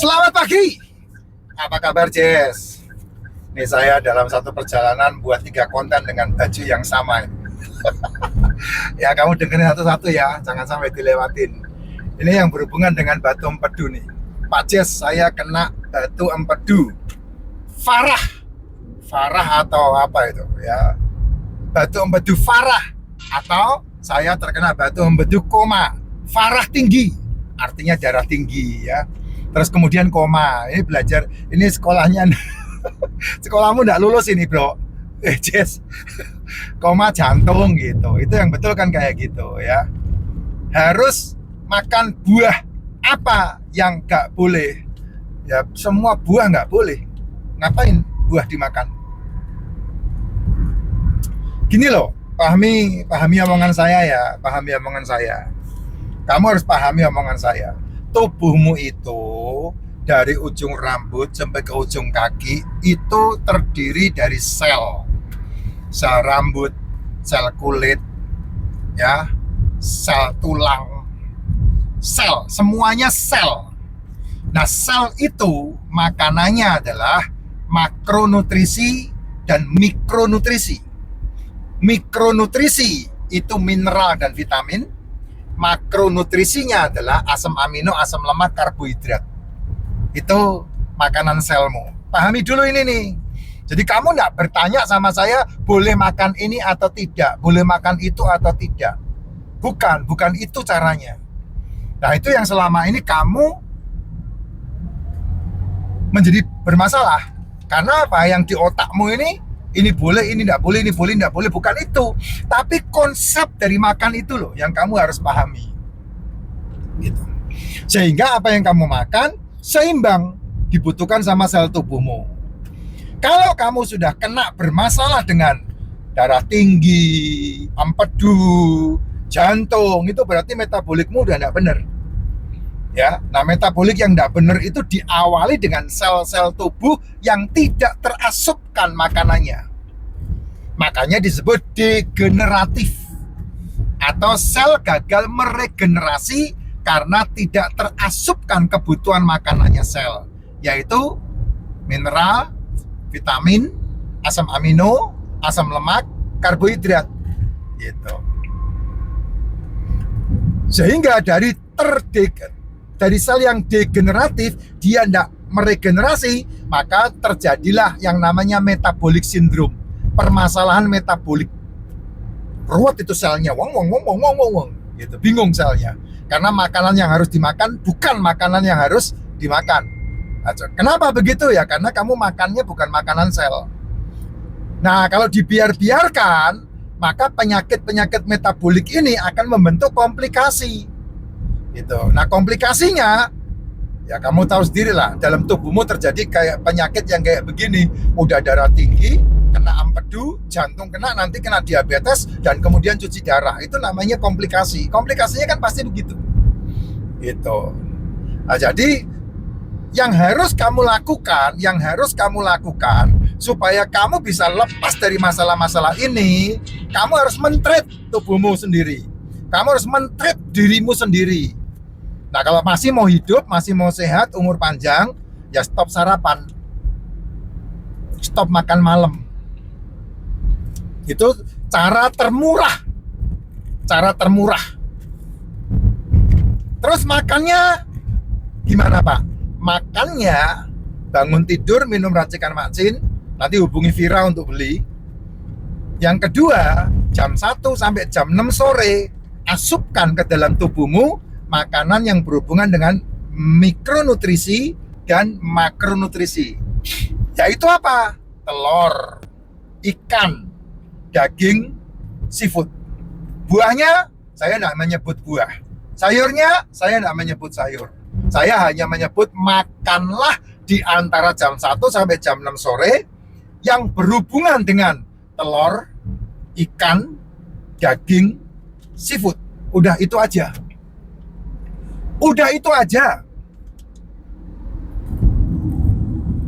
Selamat pagi. Apa kabar, Jess? Ini saya dalam satu perjalanan buat 3 konten dengan baju yang sama. Ya, kamu dengerin satu-satu ya, jangan sampai dilewatin. Ini yang berhubungan dengan batu empedu nih. Pak Jess, saya kena batu empedu. Farah atau apa itu ya? Batu empedu farah atau saya terkena batu empedu koma. Farah tinggi, artinya darah tinggi ya. Terus kemudian koma, ini belajar, ini sekolahnya, sekolahmu nggak lulus ini bro, Jess, koma jantung gitu, itu yang betul kan kayak gitu ya. Harus makan buah, apa yang nggak boleh? Ya semua buah nggak boleh, ngapain buah dimakan? Gini loh, pahami omongan saya ya, pahami omongan saya. Kamu harus pahami omongan saya. Tubuhmu itu dari ujung rambut sampai ke ujung kaki itu terdiri dari sel rambut, sel kulit ya, sel tulang, semuanya sel. Nah, sel itu makanannya adalah makronutrisi dan mikronutrisi. Mikronutrisi itu mineral dan vitamin. Makronutrisinya adalah asam amino, asam lemak, karbohidrat. Itu makanan selmu. Pahami dulu ini nih. Jadi kamu nggak bertanya sama saya boleh makan ini atau tidak, boleh makan itu atau tidak. Bukan itu caranya. Nah, itu yang selama ini kamu menjadi bermasalah. Karena apa? Yang di otakmu ini boleh, ini tidak boleh, ini boleh, tidak boleh. Bukan itu. Tapi konsep dari makan itu loh yang kamu harus pahami. Gitu. Sehingga apa yang kamu makan seimbang, dibutuhkan sama sel tubuhmu. Kalau kamu sudah kena bermasalah dengan darah tinggi, empedu, jantung, itu berarti metabolikmu udah tidak benar. Ya, nah metabolik yang tidak benar itu diawali dengan sel-sel tubuh yang tidak terasupkan makanannya. Makanya disebut degeneratif atau sel gagal meregenerasi karena tidak terasupkan kebutuhan makanannya sel, yaitu mineral, vitamin, asam amino, asam lemak, karbohidrat gitu. Sehingga dari sel yang degeneratif, dia tidak meregenerasi, maka terjadilah yang namanya metabolic syndrome, permasalahan metabolik. Ruwet itu selnya, wong, gitu, bingung selnya. Karena makanan yang harus dimakan bukan makanan yang harus dimakan. Kenapa begitu ya? Karena kamu makannya bukan makanan sel. Nah, kalau dibiarkan, maka penyakit-penyakit metabolik ini akan membentuk komplikasi. Gitu. Nah, komplikasinya ya kamu tahu sendiri lah, dalam tubuhmu terjadi kayak penyakit yang kayak begini, udah darah tinggi, kena empedu, jantung kena, nanti kena diabetes dan kemudian cuci darah. Itu namanya komplikasi. Komplikasinya kan pasti begitu. Gitu. Nah, jadi yang harus kamu lakukan supaya kamu bisa lepas dari masalah-masalah ini, kamu harus men-treat tubuhmu sendiri. Kamu harus men-treat dirimu sendiri. Nah, kalau masih mau hidup, masih mau sehat, umur panjang, ya stop sarapan. Stop makan malam. Itu cara termurah. Terus makannya gimana, Pak? Makannya bangun tidur, minum racikan Makcin, nanti hubungi Vira untuk beli. Yang kedua, jam 1 sampai jam 6 sore, asupkan ke dalam tubuhmu makanan yang berhubungan dengan mikronutrisi dan makronutrisi. Yaitu apa? Telur, ikan, daging, seafood. Buahnya saya tidak menyebut buah. Sayurnya saya tidak menyebut sayur. Saya hanya menyebut makanlah di antara jam 1 sampai jam 6 sore yang berhubungan dengan telur, ikan, daging, seafood. Udah itu aja.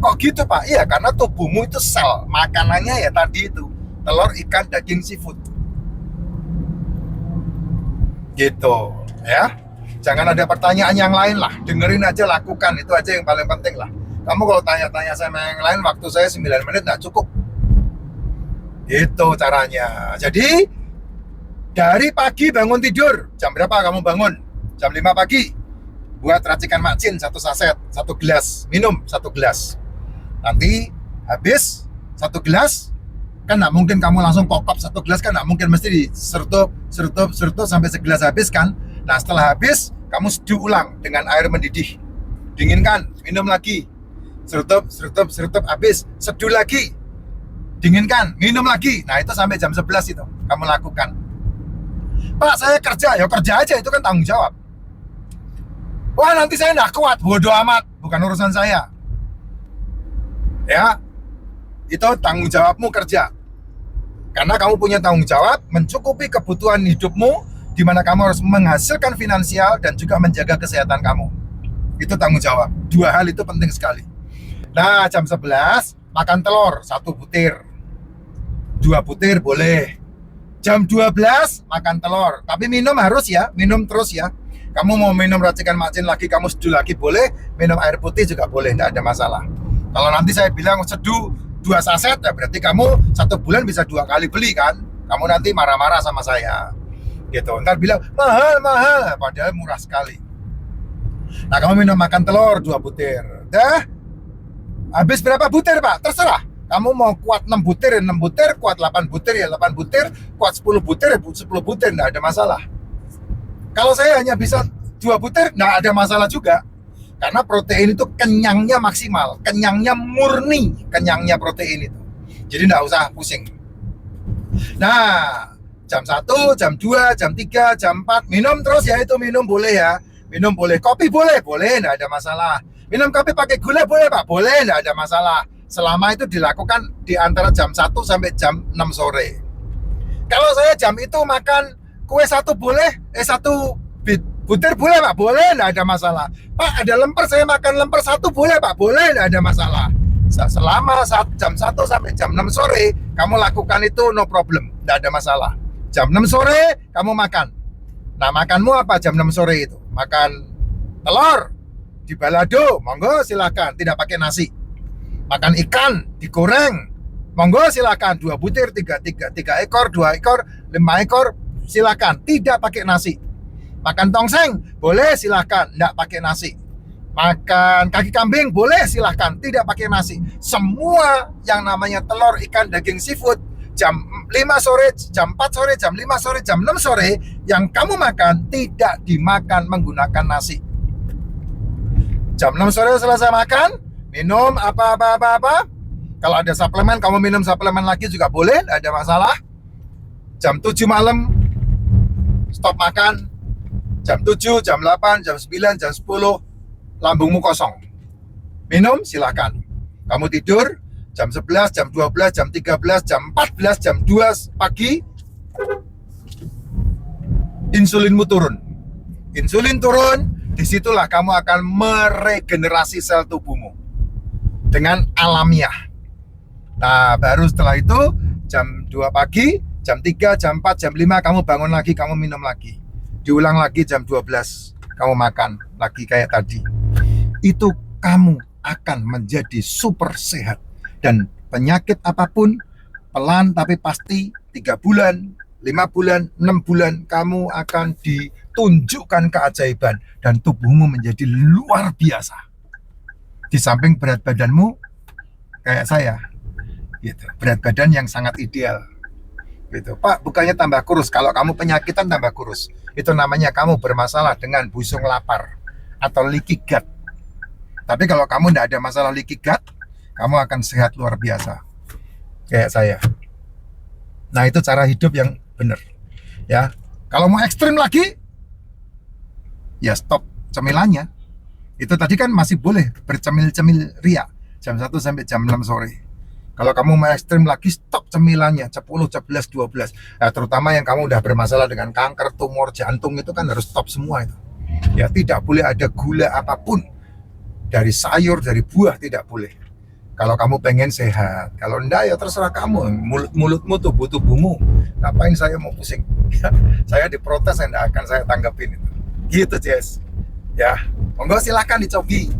Kok gitu, Pak? Iya, karena tubuhmu itu sel. Makanannya ya tadi itu, telur, ikan, daging, seafood. Gitu, ya. Jangan ada pertanyaan yang lain lah, dengerin aja, lakukan, itu aja yang paling penting lah. Kamu kalau tanya-tanya sama yang lain, waktu saya 9 menit nggak cukup. Itu caranya. Jadi dari pagi bangun tidur, jam berapa kamu bangun? Jam 5 pagi. Buat racikan macin 1 saset, 1 gelas, minum 1 gelas. Nanti habis 1 gelas, kan nggak mungkin kamu langsung kokop 1 gelas, kan nggak mungkin, mesti disertup sampai segelas habis kan. Nah setelah habis, kamu seduh ulang dengan air mendidih. Dinginkan, minum lagi. Sertup, habis, seduh lagi. Dinginkan, minum lagi. Nah itu sampai jam 11 itu kamu lakukan. Pak saya kerja, ya kerja aja, itu kan tanggung jawab. Wah nanti saya nggak kuat, bodoh amat, bukan urusan saya. Ya, itu tanggung jawabmu kerja. Karena kamu punya tanggung jawab mencukupi kebutuhan hidupmu, di mana kamu harus menghasilkan finansial dan juga menjaga kesehatan kamu. Itu tanggung jawab. 2 hal itu penting sekali. Nah jam 11 makan telur 1 butir, 2 butir boleh. Jam 12 makan telur, tapi minum harus ya, minum terus ya. Kamu mau minum racikan macin lagi, kamu seduh lagi boleh, minum air putih juga boleh, tidak ada masalah. Kalau nanti saya bilang seduh 2 saset, ya berarti kamu 1 bulan bisa 2 kali beli kan. Kamu nanti marah-marah sama saya gitu, ntar bilang mahal, padahal murah sekali. Nah kamu minum makan telur 2 butir, dah. Habis berapa butir Pak? Terserah. Kamu mau kuat 6 butir ya 6 butir, kuat 8 butir ya 8 butir, kuat 10 butir ya 10 butir, nggak ada masalah. Kalau saya hanya bisa 2 butir, nggak ada masalah juga. Karena protein itu kenyangnya maksimal, kenyangnya murni, kenyangnya protein itu. Jadi nggak usah pusing. Nah, jam 1, jam 2, jam 3, jam 4, minum terus ya, itu minum boleh ya. Minum boleh, kopi boleh, nggak ada masalah. Minum kopi pakai gula boleh Pak? Boleh, nggak ada masalah. Selama itu dilakukan di antara jam 1 sampai jam 6 sore. Kalau saya jam itu makan kue 1 boleh, 1 butir boleh Pak? Boleh, nggak ada masalah. Pak ada lemper, saya makan lemper 1 boleh Pak? Boleh, nggak ada masalah. Selama jam 1 sampai jam 6 sore, kamu lakukan itu no problem, nggak ada masalah. Jam 6 sore, kamu makan. Nah makanmu apa jam 6 sore itu? Makan telur di balado, monggo silakan, tidak pakai nasi. Makan ikan digoreng, monggo silakan, 2 butir, 3 ekor, 2 ekor, 5 ekor, silakan, tidak pakai nasi. Makan tongseng boleh, silakan, tidak pakai nasi. Makan kaki kambing boleh, silakan, tidak pakai nasi. Semua yang namanya telur, ikan, daging, seafood, jam 5 sore, jam 4 sore, jam 5 sore, jam 6 sore, yang kamu makan tidak dimakan menggunakan nasi. Jam 6 sore selesai makan, minum apa. Kalau ada suplemen, kamu minum suplemen lagi juga boleh, tidak ada masalah. Jam 7 malam, stop makan. Jam 7, jam 8, jam 9, jam 10, lambungmu kosong. Minum, silakan. Kamu tidur, jam 11, jam 12, jam 13, jam 14, jam 2 pagi, insulinmu turun. Insulin turun, disitulah kamu akan meregenerasi sel tubuhmu dengan alamiah. Nah, baru setelah itu jam 2 pagi, jam 3, jam 4, jam 5 kamu bangun lagi, kamu minum lagi. Diulang lagi jam 12, kamu makan lagi kayak tadi. Itu kamu akan menjadi super sehat. Dan penyakit apapun, pelan tapi pasti 3 bulan, 5 bulan, 6 bulan, kamu akan ditunjukkan keajaiban. Dan tubuhmu menjadi luar biasa. Di samping berat badanmu kayak saya, gitu. Berat badan yang sangat ideal, gitu. Pak, bukannya tambah kurus? Kalau kamu penyakitan tambah kurus. Itu namanya kamu bermasalah dengan busung lapar atau leaky gut. Tapi kalau kamu tidak ada masalah leaky gut, kamu akan sehat luar biasa kayak saya. Nah, itu cara hidup yang benar, ya. Kalau mau ekstrim lagi, ya stop cemilannya. Itu tadi kan masih boleh bercemil-cemil ria jam 1 sampai jam 6 sore. Kalau kamu mau ekstrim lagi, stop cemilannya 10, 11, 12. Nah, terutama yang kamu udah bermasalah dengan kanker, tumor jantung, itu kan harus stop semua itu. Ya, tidak boleh ada gula apapun. Dari sayur, dari buah, tidak boleh. Kalau kamu pengen sehat. Kalau enggak, ya terserah kamu. Mulutmu, tubuhmu. Ngapain saya mau pusing? Saya diprotes, enggak akan saya tanggapin itu. Gitu, Jess. Ya, monggo silahkan dicobi.